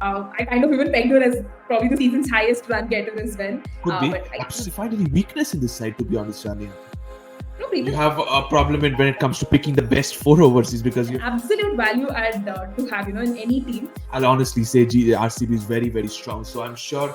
I kind of even pegged her as probably the season's highest run getter as well. Could be. But I don't find any weakness in this side, to be honest, Rania. no, You have a problem when it comes to picking the best 4 overseas because you absolute value add to have in any team. I'll honestly say RCB is very, very strong. So I'm sure.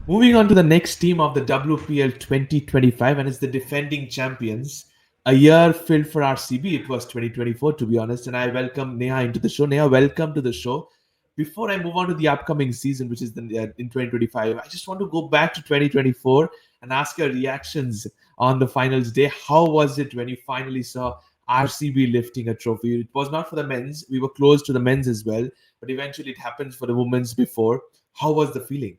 Moving on to the next team of the WPL 2025, and it's the defending champions. A year filled for RCB. It was 2024, to be honest. And I welcome Neha into the show. Neha, welcome to the show. Before I move on to the upcoming season, which is in 2025, I just want to go back to 2024 and ask your reactions on the finals day. How was it when you finally saw RCB lifting a trophy? It was not for the men's. We were close to the men's as well, but eventually it happens for the women's before. How was the feeling?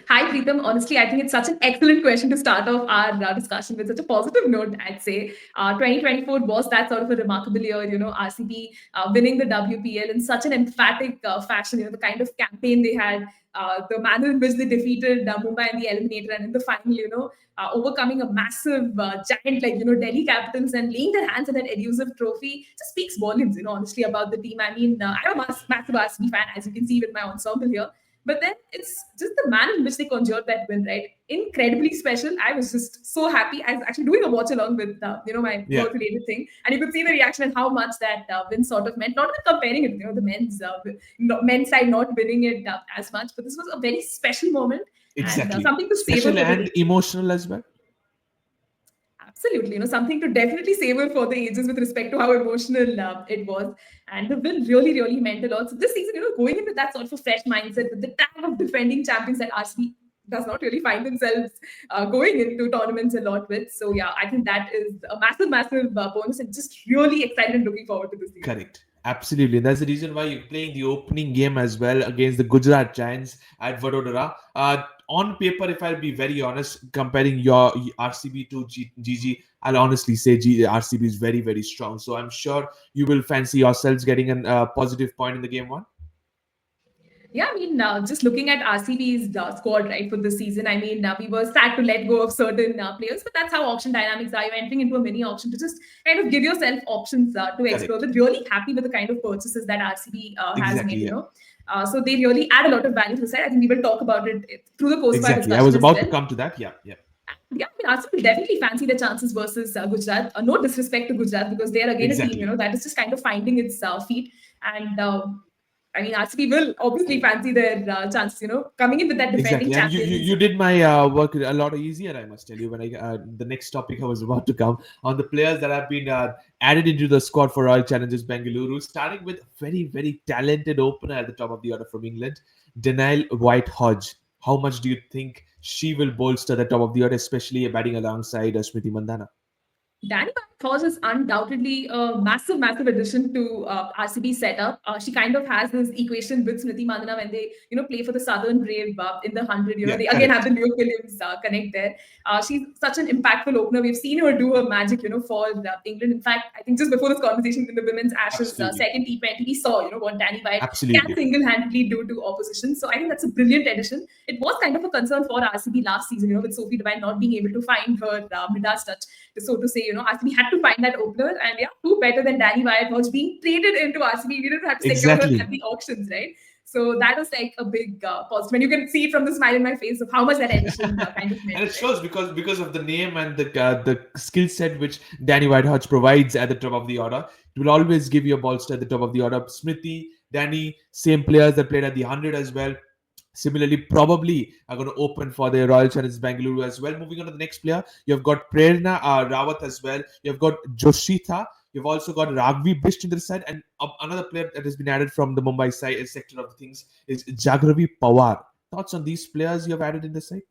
Hi, Preetham. Honestly, I think it's such an excellent question to start off our discussion with such a positive note, I'd say. 2024 was that sort of a remarkable year, RCB winning the WPL in such an emphatic fashion, the kind of campaign they had, the manner in which they defeated Mumbai in the eliminator and in the final, overcoming a massive giant like, Delhi Capitals and laying their hands on that elusive trophy just speaks volumes, honestly, about the team. I mean, I'm a massive RCB fan, as you can see with my ensemble here. But then it's just the manner in which they conjured that win, right? Incredibly special. I was just so happy. I was actually doing a watch along with, my work-related thing, and you could see the reaction and how much that win sort of meant. Not even comparing it, the men's side not winning it as much, but this was a very special moment. Exactly. And something to savor. Special and emotional as well. Absolutely, something to definitely savor for the ages with respect to how emotional it was. And the win really, really meant a lot. So this season, going in with that sort of a fresh mindset, with the tag of defending champions that RCB does not really find themselves going into tournaments a lot with. So yeah, I think that is a massive, massive bonus, and just really excited and looking forward to this season. Correct. Absolutely. And that's the reason why you're playing the opening game as well against the Gujarat Giants at Vadodara. On paper, if I'll be very honest, comparing your RCB to GG, I'll honestly say RCB is very, very strong. So I'm sure you will fancy yourselves getting a positive point in the game one. Yeah, I mean, just looking at RCB's squad, right, for this season, I mean, we were sad to let go of certain players, but that's how auction dynamics are. You're entering into a mini auction to just kind of give yourself options to explore. But really happy with the kind of purchases that RCB has made, so they really add a lot of value to the side. I think we will talk about it through the course of our discussion. I was about to come to that. Yeah. Yeah, I mean, RCB definitely fancy the chances versus Gujarat. No disrespect to Gujarat, because they are again a team, that is just kind of finding its feet. And I mean, RCB will obviously fancy their chances, coming in with that defending champions. You did my work a lot easier, I must tell you, when the next topic I was about to come on the players that have been added into the squad for Royal Challengers Bengaluru, starting with very, very talented opener at the top of the order from England, Danielle White-Hodge. How much do you think she will bolster the top of the order, especially batting alongside Smriti Mandhana? Danny White-Hodge is undoubtedly a massive, massive addition to RCB setup. She kind of has this equation with Smriti Mandhana when they, play for the Southern Brave in the 100. They again have the Leo Williams connect there. She's such an impactful opener. We've seen her do her magic, for England. In fact, I think just before this conversation in the Women's Ashes second T20, we saw, what Danny White can single-handedly do to opposition. So I think that's a brilliant addition. It was kind of a concern for RCB last season, with Sophie Devine not being able to find her Midas touch, so to say. RCB had to find that opener, and who better than Danny White-Hodge being traded into RCB? We didn't have to secure her at the auctions, right? So that was like a big positive. And you can see it from the smile in my face of how much that addition kind of meant. And it shows because of the name and the skill set which Danny White-Hodge provides at the top of the order. It will always give you a bolster at the top of the order. Smriti, Danny, same players that played at the 100 as well. Similarly, probably are going to open for the Royal Challengers Bengaluru as well. Moving on to the next player, you've got Prerna Rawat as well. You've got Joshita. You've also got Ragvi Bisht in the side. And another player that has been added from the Mumbai side sector of things is Jagravi Pawar. Thoughts on these players you have added in the side?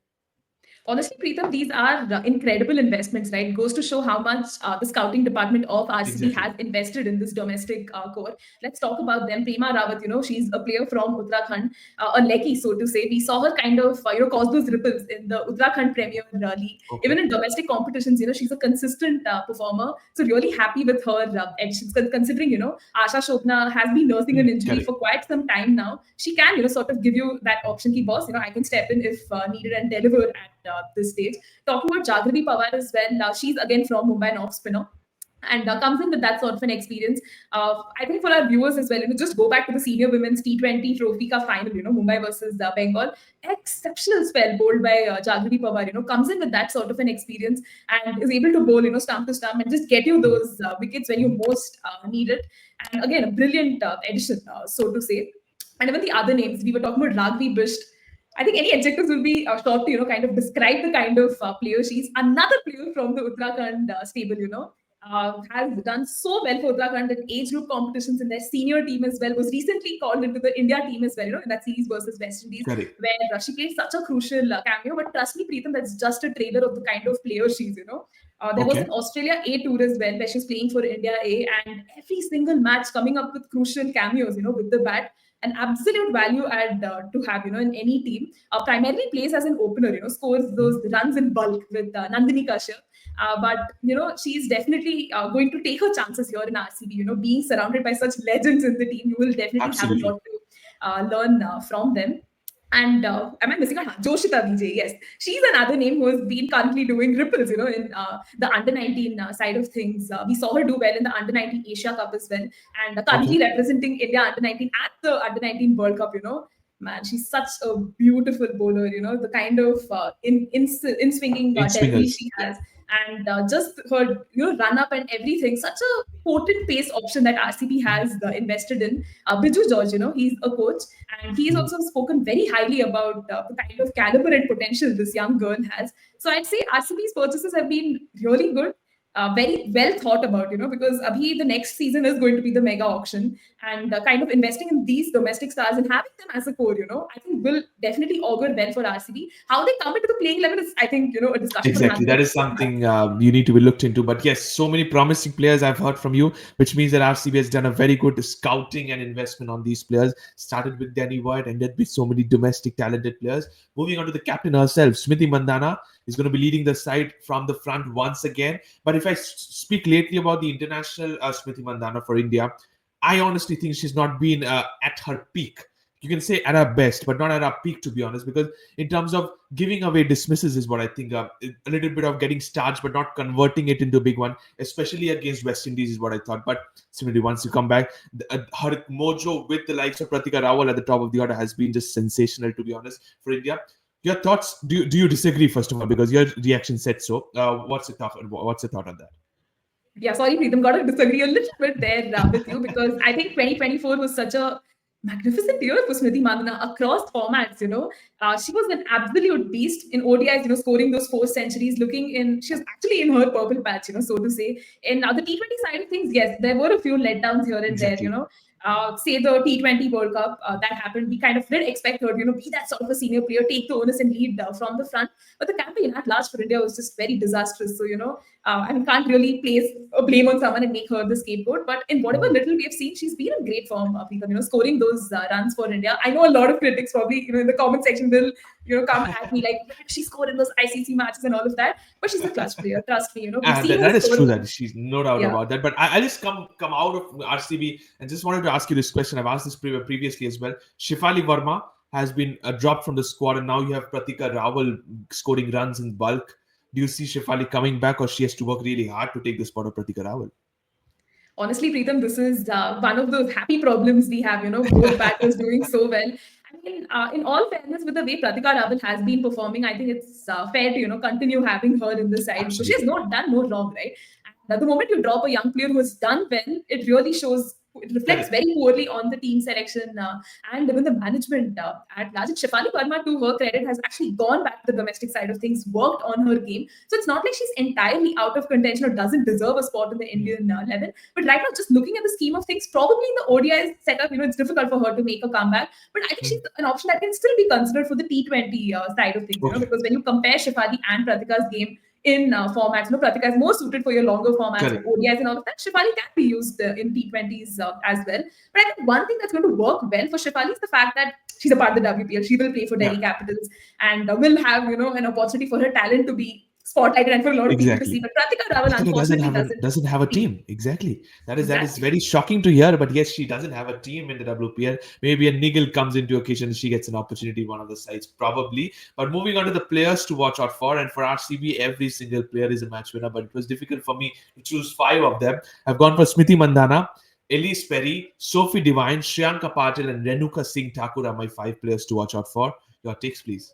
Honestly, Preetham, these are incredible investments, right? It goes to show how much the scouting department of RCB has invested in this domestic core. Let's talk about them. Prema Rawat, she's a player from Uttarakhand, a leggy, so to say. We saw her kind of, cause those ripples in the Uttarakhand Premier League. Okay. Even in domestic competitions, she's a consistent performer. So really happy with her additions, considering, Asha Shobna has been nursing an injury for quite some time now. She can, sort of give you that option, ki boss, I can step in if needed and deliver at this stage. Talking about Jagravi Pawar as well, she's again from Mumbai, an off spinner. and comes in with that sort of an experience. I think for our viewers as well, just go back to the senior women's T20 Trophy Cup final, Mumbai versus Bengal. Exceptional spell bowled by Jagruti Pawar, comes in with that sort of an experience and is able to bowl, stump to stump and just get you those wickets when you most need it. And again, a brilliant addition, so to say. And even the other names, we were talking about Ragvi Bisht. I think any adjectives will be short to, kind of describe the kind of player she is. Another player from the Uttarakhand stable, has done so well for Uttarakhand in age group competitions in their senior team as well. Was recently called into the India team as well, in that series versus West Indies, Correct. where she played such a crucial cameo. But trust me, Preetham, that's just a trailer of the kind of player she is, there was Okay. an Australia A tour as well, where she's playing for India A, and every single match coming up with crucial cameos, with the bat. An absolute value add to have, in any team. Primarily plays as an opener, scores those runs in bulk with Nandini Kashyap. But she's definitely going to take her chances here in RCB. Being surrounded by such legends in the team, you will definitely have a Absolutely. lot to learn from them. And am I missing out? Joshita Vijay, yes. She's another name who has been currently doing ripples, in the under 19 side of things. We saw her do well in the under 19 Asia Cup as well, and currently Okay. representing India under 19 at the under 19 World Cup. Man, she's such a beautiful bowler. The kind of in swinging In delivery swingers. she Yeah. has, and just her run up and everything. Such a potent pace option that RCB has invested in. Biju George, he's a coach, and he's Mhm. also spoken very highly about the kind of caliber and potential this young girl has. So I'd say RCB's purchases have been really good, very well thought about, because abhi the next season is going to be the mega auction, and kind of investing in these domestic stars and having them as a core, I think will definitely augur well for RCB. How they come into the playing level is, I think, a discussion for Exactly. another That is day. something you need to be looked into. But yes, so many promising players I've heard from you, which means that RCB has done a very good scouting and investment on these players. Started with Danny White, ended with so many domestic talented players. Moving on to the captain herself, Smriti Mandhana is going to be leading the side from the front once again. But if I speak lately about the international Smriti Mandhana for India, I honestly think she's not been at her peak. You can say at her best, but not at her peak, to be honest, because in terms of giving away dismisses is what I think. A little bit of getting starched, but not converting it into a big one, especially against West Indies is what I thought. But similarly, once you come back, her mojo with the likes of Pratika Rawal at the top of the order has been just sensational, to be honest, for India. Your thoughts? Do you disagree first of all? Because your reaction said so. What's your thought? What's your thought on that? Yeah, sorry, Preetham, got to disagree a little bit there with you, because I think 2024 was such a magnificent year for Smriti Mandhana across formats. She was an absolute beast in ODIs. Scoring those 4 centuries, looking in. She was actually in her purple patch. So to say. In the T20 side of things, yes, there were a few letdowns here and there. Exactly. Say the T20 World Cup that happened, we kind of did expect her, be that sort of a senior player, take the onus and lead from the front. But the campaign at large for India was just very disastrous. So I mean, can't really place a blame on someone and make her the scapegoat. But in whatever little we've seen, she's been in great form, Preetham, scoring those runs for India. I know a lot of critics probably, in the comment section will, come at me like, "Why did she scored in those ICC matches and all of that?" But she's a clutch player. Trust me, we've And seen her that is score. true. That she's no doubt Yeah. about that. But I just come out of RCB and just wanted to ask you this question. I've asked this previously as well. Shifali Verma has been dropped from the squad, and now you have Pratika Rawal scoring runs in bulk. Do you see Shifali coming back, or she has to work really hard to take the spot of Pratika Rawal? Honestly, Preetham, this is one of those happy problems we have, both batters doing so well. I mean, in all fairness, with the way Pratika Rawal has been performing, I think it's fair to, continue having her in the side, because she has Absolutely. not done no wrong, right? And the moment you drop a young player who has done well, it really shows, it reflects Correct. very poorly on the team selection and even the management at large. And Shefali Verma, to her credit, has actually gone back to the domestic side of things, worked on her game. So it's not like she's entirely out of contention or doesn't deserve a spot in the Indian 11. But right now, just looking at the scheme of things, probably in the ODI setup, it's difficult for her to make a comeback. But I think she's an option that can still be considered for the T20 side of things, Okay. because when you compare Shefali and Pratika's game in formats, Pratika is more suited for your longer formats with Correct. ODIs and all of that. Shefali can be used in T20s as well. But I think one thing that's going to work well for Shefali is the fact that she's a part of the WPL. She will play for Yeah. Delhi Capitals and will have, an opportunity for her talent to be spotlighted and for a lot of people to see. Exactly. But Pratika Rawal Pratika unfortunately doesn't. doesn't have a team. Exactly. That is Exactly. very shocking to hear. But yes, she doesn't have a team in the WPL. Maybe a niggle comes into occasion. She gets an opportunity in one of the sides, probably. But moving on to the players to watch out for, and for RCB, every single player is a match winner. But it was difficult for me to choose 5 of them. I've gone for Smriti Mandhana, Elise Perry, Sophie Devine, Shriyanka Patil, and Renuka Singh Thakur are my 5 players to watch out for. Your takes, please.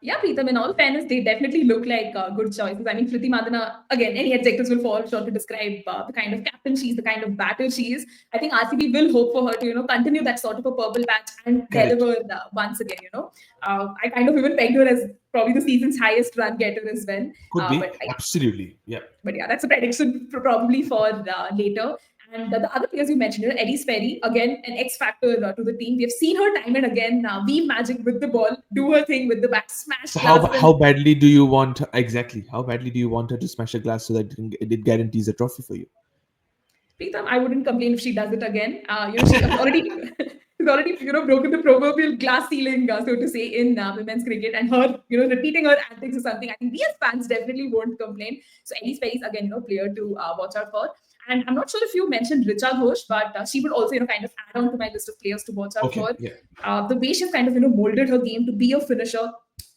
Yeah, Preetham, in all fairness, they definitely look like good choices. I mean, Priti Madana, again, any adjectives will fall short to describe the kind of captain she is, the kind of batter she is. I think RCB will hope for her to, continue that sort of a purple patch and Correct. deliver once again. I kind of even pegged her as probably the season's highest run getter as well. Could But be. Absolutely. Yeah. yeah, that's a prediction probably for later. And the other players you mentioned, Eddie Sperry, again, an X factor to the team. We've seen her time and again weave magic with the ball, do her thing with the bat, smash So glasses. how badly do you want exactly? How badly do you want her to smash a glass so that it guarantees a trophy for you? Preetham, I wouldn't complain if she does it again. She has already she's already broken the proverbial glass ceiling, so to say, in women's cricket, and her repeating her antics is something I think we as fans definitely won't complain. So Ellie Sperry is again player to watch out for. And I'm not sure if you mentioned Richa Ghosh, but she would also kind of add on to my list of players to watch out Okay. for. Yeah. The way she's kind of molded her game to be a finisher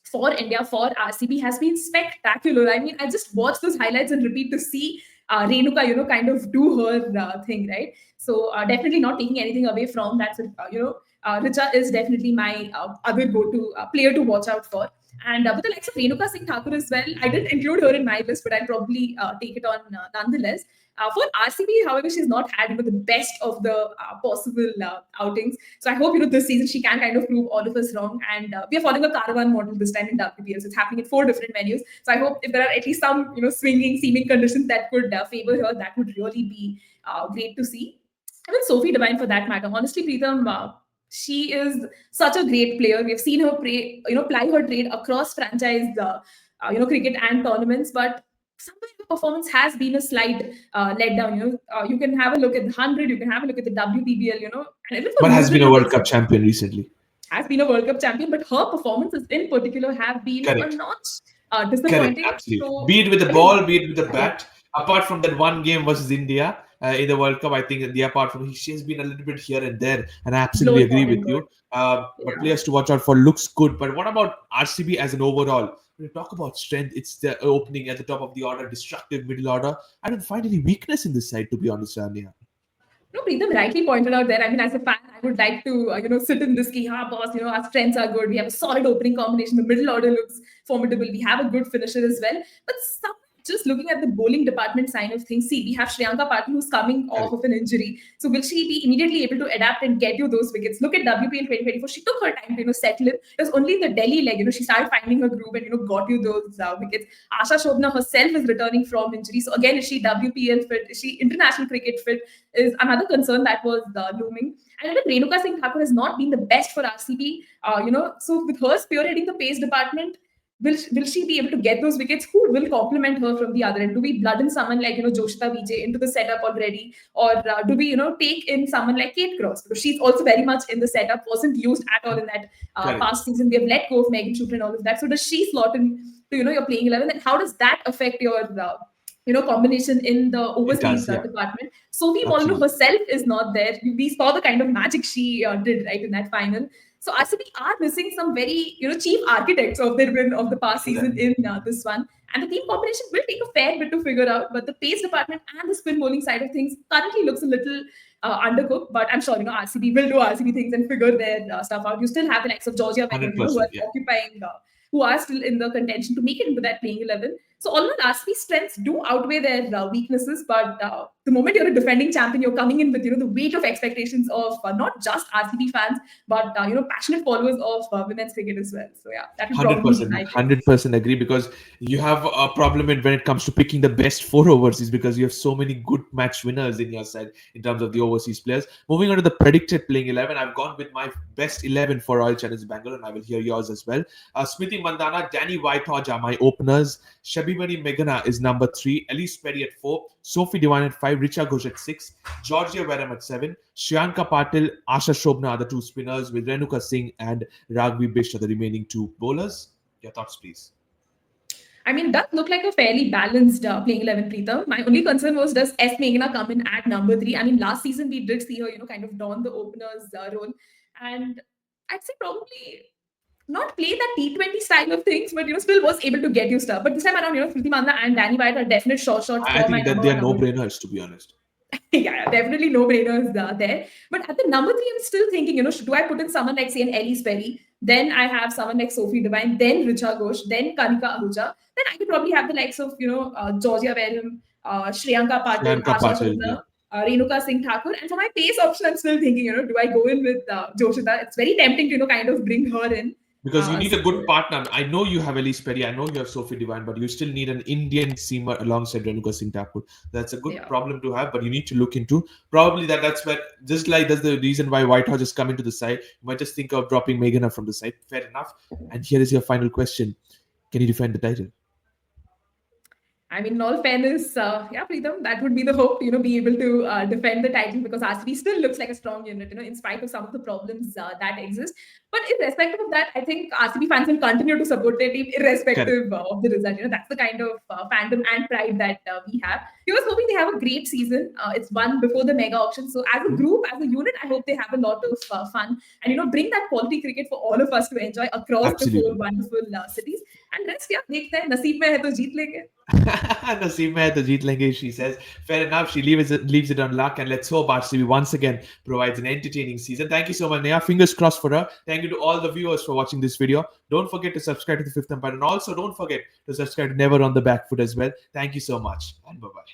for India, for RCB has been spectacular. I mean, I just watch those highlights and repeat to see Renuka, kind of do her thing, right? So definitely not taking anything away from that. So, Richa is definitely my other go-to player to watch out for. And with the likes of Renuka Singh Thakur as well, I didn't include her in my list, but I'll probably take it on nonetheless. For RCB, however, she's not had the best of the possible outings. So I hope this season she can kind of prove all of us wrong. And we are following a caravan model this time in WPL. So it's happening at 4 different venues. So I hope if there are at least some swinging, seeming conditions that could favor her, that would really be great to see. And then Sophie Devine for that matter. Honestly, Preetham, she is such a great player. We've seen her ply her trade across franchise, cricket and tournaments, but somewhere her performance has been a slight letdown. You can have a look at the 100, you can have a look at the WPBL, and even for But has been neutral a World cricket, Cup champion recently. has been a World Cup champion, but her performances in particular have been a Correct. notch Correct. disappointing. Absolutely. So Be it with the I think ball, be it with the bat. Apart from that one game versus India in the World Cup, I think the apart from she has been a little bit here and there, and I absolutely blows agree on with and good. you. But Yeah. players to watch out for looks good. But what about RCB as an overall? When you talk about strength, it's the opening at the top of the order, destructive middle order. I don't find any weakness in this side, to be honest, Anya. No, Preetham rightly pointed out there. I mean, as a fan, I would like to, sit in this key, boss, our strengths are good. We have a solid opening combination. The middle order looks formidable. We have a good finisher as well. But just looking at the bowling department side of things, see, we have Shriyanka Patil who's coming off Correct. of an injury. So will she be immediately able to adapt and get you those wickets? Look at WPL 2024. She took her time to, settle in. It was only in the Delhi leg, she started finding her groove and, got you those wickets. Asha Shobna herself is returning from injury. So again, is she WPL fit? Is she international cricket fit? Is another concern that was looming. And even Renuka Singh Thakur has not been the best for RCB. So with her spearheading the pace department, will she be able to get those wickets? Who will complement her from the other end? Do we blood in someone like Joshita Vijay into the setup already, or do we take in someone like Kate Cross, because she's also very much in the setup, wasn't used at all in that Correct. past season. We have let go of Megan Shooter and all of that. So does she slot in to your playing 11, and how does that affect your combination in the It overseas does, yeah. department? Sophie Molyneux Absolutely. herself is not there. We saw the kind of magic she did right in that final. So RCB are missing some very chief architects of their win of the past season in this one. And the team combination will take a fair bit to figure out, but the pace department and the spin bowling side of things currently looks a little undercooked. But I'm sure RCB will do RCB things and figure their stuff out. You still have the likes of Georgia Wenger, who 100%. are Yeah. occupying, who are still in the contention to make it into that playing 11. So all in all, RCB strengths do outweigh their weaknesses. But the moment you're a defending champion, you're coming in with the weight of expectations of not just RCB fans, but passionate followers of women's cricket as well. So yeah, that would probably be 100%, my pick. 100% agree, because you have a problem when it comes to picking the best 4 overseas, because you have so many good match winners in your side in terms of the overseas players. Moving on to the predicted playing 11, I've gone with my best 11 for Royal Challengers Bangalore, and I will hear yours as well. Smriti Mandhana, Danny Whitehorse are my openers. Shabimani Meghana is number 3. Elise Perry at 4. Sophie Devine at 5. Richa Ghosh at 6. Georgia Veram at 7. Shriyanka Patil, Asha Shobna are the 2 spinners, with Renuka Singh and Ragvi Bish are the remaining 2 bowlers. Your thoughts, please. I mean, does look like a fairly balanced playing 11, Preetham. My only concern was, does S. Meghna come in at number 3? I mean, last season we did see her, kind of don the opener's role. And I'd say probably not play that T20 style of things, but, still was able to get you stuff. But this time around, Smriti Mandana and Danny White are definite shots I for my think that number they one, are number two. no-brainers, to be honest. Yeah, definitely no brainers there. But at the number 3, I'm still thinking, do I put in someone like, say, an Ellie Sperry? Then I have someone like Sophie Devine, then Richa Ghosh, then Kanika Ahuja. Then I could probably have the likes of, Georgia Wareham, Shriyanka Patil, Shanka Asha Patil, yeah. Chopra, Renuka Singh Thakur. And for my pace option, I'm still thinking, do I go in with Joshita? It's very tempting to, kind of bring her in. Because you need a good So, partner. I know you have Elise Perry, I know you have Sophie Devine, but you still need an Indian seamer alongside Renuka Singh Thakur. That's a good yeah. problem to have, but you need to look into. Probably that's where, just like that's the reason why Whitehall just come into the side. You might just think of dropping Meghana from the side. Fair enough. And here is your final question. Can you defend the title? I mean, in all fairness, yeah, Preetham, that would be the hope, be able to defend the title because RCB still looks like a strong unit, in spite of some of the problems that exist. But irrespective of that, I think RCB fans will continue to support their team Correct. irrespective of the result. That's the kind of fandom and pride that we have. We was hoping they have a great season. It's one before the mega auction. So as a group, as a unit, I hope they have a lot of fun and, bring that quality cricket for all of us to enjoy across the 4 Absolutely. wonderful cities. And rest, yeah, देखते हैं नसीब में है तो जीत लेंगे. नसीब में है तो जीत लेंगे, she says. Fair enough. She leaves it on luck, and let's hope RCB once again provides an entertaining season. Thank you so much, Neha. Fingers crossed for her. Thank you to all the viewers for watching this video. Don't forget to subscribe to the Fifth Umpire, and also don't forget to subscribe to Never on the Back Foot as well. Thank you so much, and bye bye.